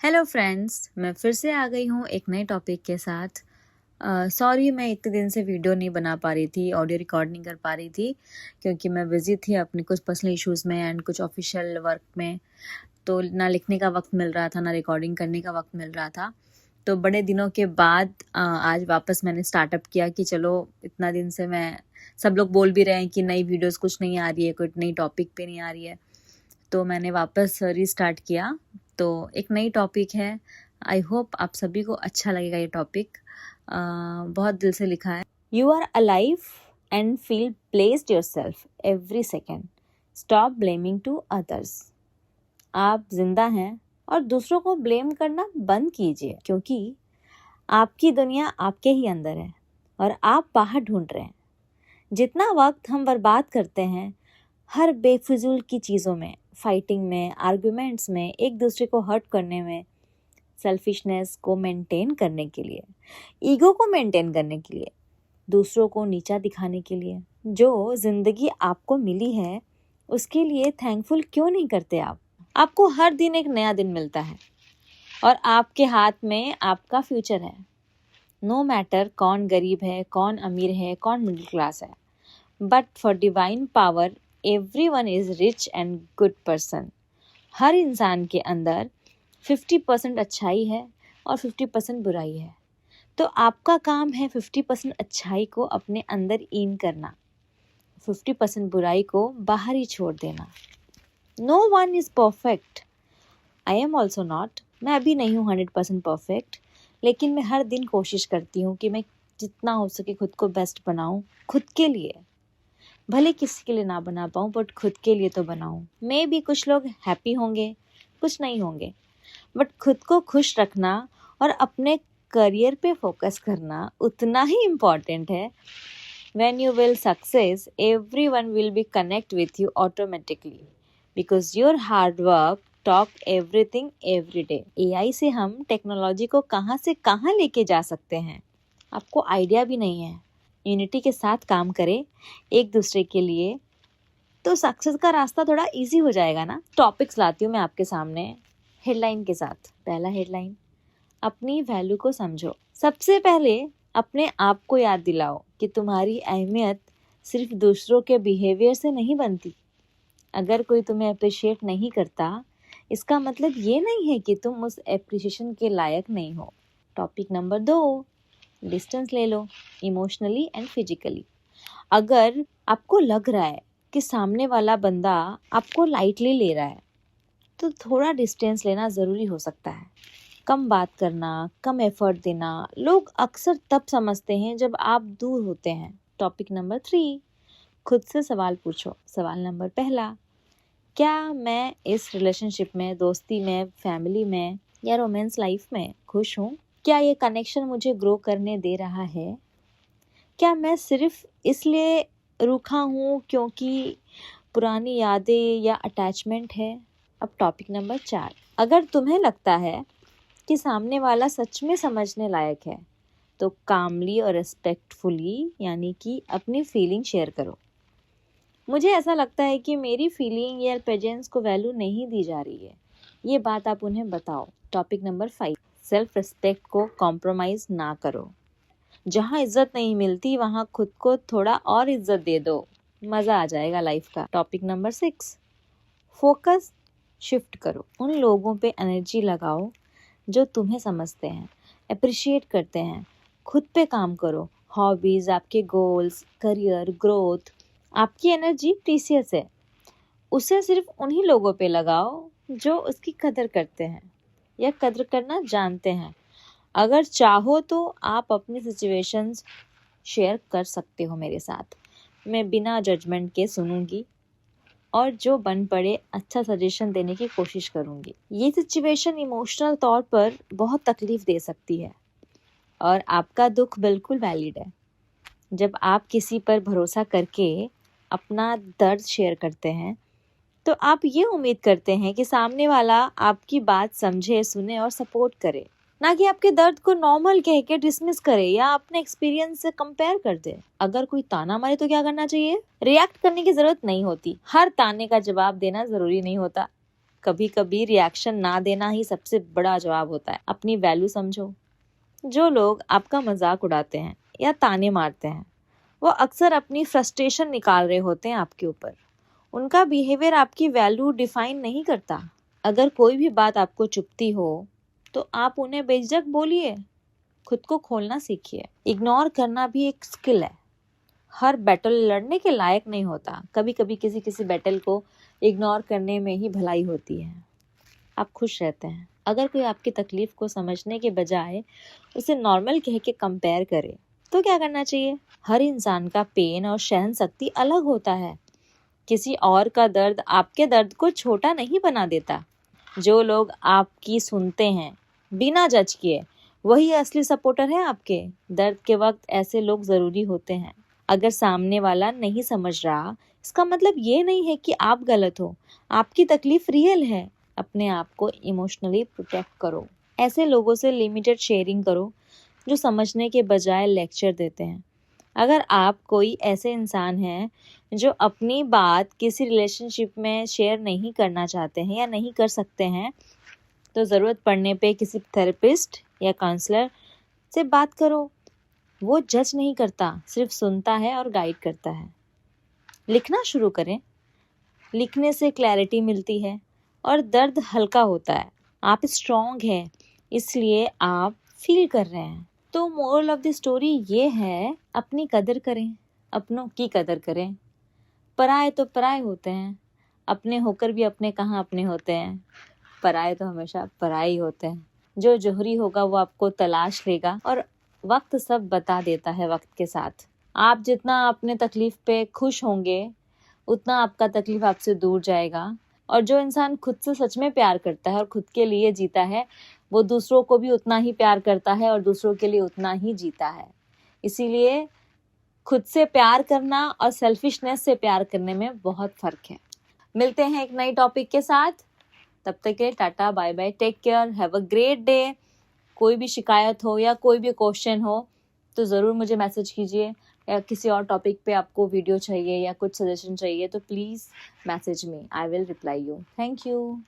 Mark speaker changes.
Speaker 1: Hello friends, मैं फिर से आ गई हूँ एक नए टॉपिक के साथ। सॉरी मैं इतने दिन से वीडियो नहीं बना पा रही थी, ऑडियो रिकॉर्ड नहीं कर पा रही थी क्योंकि मैं बिज़ी थी अपने कुछ पर्सनल इश्यूज़ में एंड कुछ ऑफिशियल वर्क में। तो ना लिखने का वक्त मिल रहा था, ना रिकॉर्डिंग करने का वक्त मिल रहा था। तो बड़े दिनों के बाद आज वापस मैंने स्टार्टअप किया कि चलो इतना दिन से मैं सब लोग बोल भी रहे हैं कि नई वीडियोस कुछ नहीं आ रही है, कोई नई टॉपिक पे नहीं आ रही है, तो मैंने वापस रीस्टार्ट किया। तो एक नई टॉपिक है, आई होप आप सभी को अच्छा लगेगा ये टॉपिक। बहुत दिल से लिखा है। You are alive and feel blessed yourself every second, stop blaming to others. आप जिंदा हैं और दूसरों को ब्लेम करना बंद कीजिए, क्योंकि आपकी दुनिया आपके ही अंदर है और आप बाहर ढूंढ रहे हैं। जितना वक्त हम बर्बाद करते हैं हर बेफिजूल की चीज़ों में, फाइटिंग में, आर्गुमेंट्स में, एक दूसरे को हर्ट करने में, सेल्फिशनेस को मेंटेन करने के लिए, ईगो को मेंटेन करने के लिए, दूसरों को नीचा दिखाने के लिए, जो ज़िंदगी आपको मिली है उसके लिए थैंकफुल क्यों नहीं करते आप? आपको हर दिन एक नया दिन मिलता है और आपके हाथ में आपका फ्यूचर है। नो मैटर कौन गरीब है, कौन अमीर है, कौन मिडिल क्लास है, but for divine power everyone is rich and good person। हर इंसान के अंदर 50% अच्छाई है और 50% बुराई है। तो आपका काम है 50% अच्छाई को अपने अंदर इन करना, 50% बुराई को बाहर ही छोड़ देना। No one is perfect, I am also not। मैं अभी नहीं हूँ 100% परफेक्ट, लेकिन मैं हर दिन कोशिश करती हूँ कि मैं जितना हो सके खुद को बेस्ट बनाऊँ, खुद के लिए। भले किसी के लिए ना बना पाऊँ बट खुद के लिए तो बनाऊँ। मे भी कुछ लोग हैप्पी होंगे, कुछ नहीं होंगे, बट खुद को खुश रखना और अपने करियर पे फोकस करना उतना ही इम्पॉर्टेंट है। When you will success, everyone will be connect with you automatically because your hard work talk everything every day। AI से हम टेक्नोलॉजी को कहाँ से कहाँ लेके जा सकते हैं, आपको आइडिया भी नहीं है। यूनिटी के साथ काम करें एक दूसरे के लिए, तो सक्सेस का रास्ता थोड़ा इजी हो जाएगा ना। टॉपिक्स लाती हूँ मैं आपके सामने हेडलाइन के साथ। पहला हेडलाइन, अपनी वैल्यू को समझो। सबसे पहले अपने आप को याद दिलाओ कि तुम्हारी अहमियत सिर्फ दूसरों के बिहेवियर से नहीं बनती। अगर कोई तुम्हें अप्रिशिएट नहीं करता, इसका मतलब ये नहीं है कि तुम उस एप्रिशिएशन के लायक नहीं हो। टॉपिक नंबर 2, डिस्टेंस ले लो, इमोशनली एंड फिजिकली। अगर आपको लग रहा है कि सामने वाला बंदा आपको लाइटली ले रहा है, तो थोड़ा डिस्टेंस लेना ज़रूरी हो सकता है। कम बात करना, कम एफर्ट देना, लोग अक्सर तब समझते हैं जब आप दूर होते हैं। टॉपिक नंबर 3, खुद से सवाल पूछो। सवाल नंबर पहला, क्या मैं इस रिलेशनशिप में, दोस्ती में, फैमिली में या रोमांस लाइफ में खुश हूँ? क्या ये कनेक्शन मुझे ग्रो करने दे रहा है? क्या मैं सिर्फ इसलिए रूखा हूँ क्योंकि पुरानी यादें या अटैचमेंट है? अब टॉपिक नंबर 4, अगर तुम्हें लगता है कि सामने वाला सच में समझने लायक है, तो कामली और रिस्पेक्टफुली यानी कि अपनी फीलिंग शेयर करो। मुझे ऐसा लगता है कि मेरी फीलिंग या प्रेजेंस को वैल्यू नहीं दी जा रही है, ये बात आप उन्हें बताओ। टॉपिक नंबर 5, सेल्फ रिस्पेक्ट को कॉम्प्रोमाइज़ ना करो। जहाँ इज्जत नहीं मिलती वहाँ खुद को थोड़ा और इज्जत दे दो, मज़ा आ जाएगा लाइफ का। टॉपिक नंबर 6, फोकस शिफ्ट करो। उन लोगों पे एनर्जी लगाओ जो तुम्हें समझते हैं, अप्रिशिएट करते हैं। खुद पे काम करो, हॉबीज़, आपके गोल्स, करियर, ग्रोथ। आपकी एनर्जी प्रीसियस है, उसे सिर्फ उन्हीं लोगों पे लगाओ जो उसकी कदर करते हैं या कदर करना जानते हैं। अगर चाहो तो आप अपनी सिचुएशंस शेयर कर सकते हो मेरे साथ, मैं बिना जजमेंट के सुनूंगी और जो बन पड़े अच्छा सजेशन देने की कोशिश करूंगी। ये सिचुएशन इमोशनल तौर पर बहुत तकलीफ दे सकती है और आपका दुख बिल्कुल वैलिड है। जब आप किसी पर भरोसा करके अपना दर्द शेयर करते हैं, तो आप ये उम्मीद करते हैं कि सामने वाला आपकी बात समझे, सुने और सपोर्ट करे, ना कि आपके दर्द को नॉर्मल कह के डिसमिस करे या अपने एक्सपीरियंस से कंपेयर कर दे। अगर कोई ताना मारे तो क्या करना चाहिए? रिएक्ट करने की जरूरत नहीं होती, हर ताने का जवाब देना जरूरी नहीं होता। कभी कभी रिएक्शन ना देना ही सबसे बड़ा जवाब होता है। अपनी वैल्यू समझो। जो लोग आपका मजाक उड़ाते हैं या ताने मारते हैं, वो अक्सर अपनी फ्रस्ट्रेशन निकाल रहे होते हैं आपके ऊपर। उनका बिहेवियर आपकी वैल्यू डिफाइन नहीं करता। अगर कोई भी बात आपको चुभती हो तो आप उन्हें बेझिझक बोलिए, खुद को खोलना सीखिए। इग्नोर करना भी एक स्किल है। हर बैटल लड़ने के लायक नहीं होता। कभी कभी किसी बैटल को इग्नोर करने में ही भलाई होती है। आप खुश रहते हैं। अगर कोई आपकी तकलीफ को समझने के बजाय उसे नॉर्मल कह के कंपेयर करे तो क्या करना चाहिए? हर इंसान का पेन और सहन शक्ति अलग होता है। किसी और का दर्द आपके दर्द को छोटा नहीं बना देता। जो लोग आपकी सुनते हैं बिना जज किए, वही असली सपोर्टर है आपके। दर्द के वक्त ऐसे लोग जरूरी होते हैं। अगर सामने वाला नहीं समझ रहा, इसका मतलब ये नहीं है कि आप गलत हो। आपकी तकलीफ रियल है। अपने आप को इमोशनली प्रोटेक्ट करो। ऐसे लोगों से लिमिटेड शेयरिंग करो जो समझने के बजाय लेक्चर देते हैं। अगर आप कोई ऐसे इंसान हैं जो अपनी बात किसी रिलेशनशिप में शेयर नहीं करना चाहते हैं या नहीं कर सकते हैं, तो ज़रूरत पड़ने पे किसी थेरेपिस्ट या काउंसलर से बात करो। वो जज नहीं करता, सिर्फ सुनता है और गाइड करता है। लिखना शुरू करें। लिखने से क्लैरिटी मिलती है और दर्द हल्का होता है। आप स्ट्रॉन्ग हैं, इसलिए आप फील कर रहे हैं। तो मोरल ऑफ द स्टोरी ये है, अपनी कदर करें, अपनों की कदर करें। पराए तो पराए होते हैं, अपने होकर भी अपने कहाँ अपने होते हैं। पराए तो हमेशा पराए ही होते हैं। जो जोहरी होगा वो आपको तलाश लेगा और वक्त सब बता देता है वक्त के साथ। आप जितना अपने तकलीफ पे खुश होंगे, उतना आपका तकलीफ आपसे दूर जाएगा। और जो इंसान खुद से सच में प्यार करता है और खुद के लिए जीता है, वो दूसरों को भी उतना ही प्यार करता है और दूसरों के लिए उतना ही जीता है। इसीलिए खुद से प्यार करना और सेल्फिशनेस से प्यार करने में बहुत फर्क है। मिलते हैं एक नई टॉपिक के साथ। तब तक के tata, bye bye, take care, have a great day. कोई भी शिकायत हो या कोई भी क्वेश्चन हो तो ज़रूर मुझे मैसेज कीजिए, या किसी और टॉपिक पे आपको वीडियो चाहिए या कुछ सजेशन चाहिए तो please message me, I will reply you. Thank you.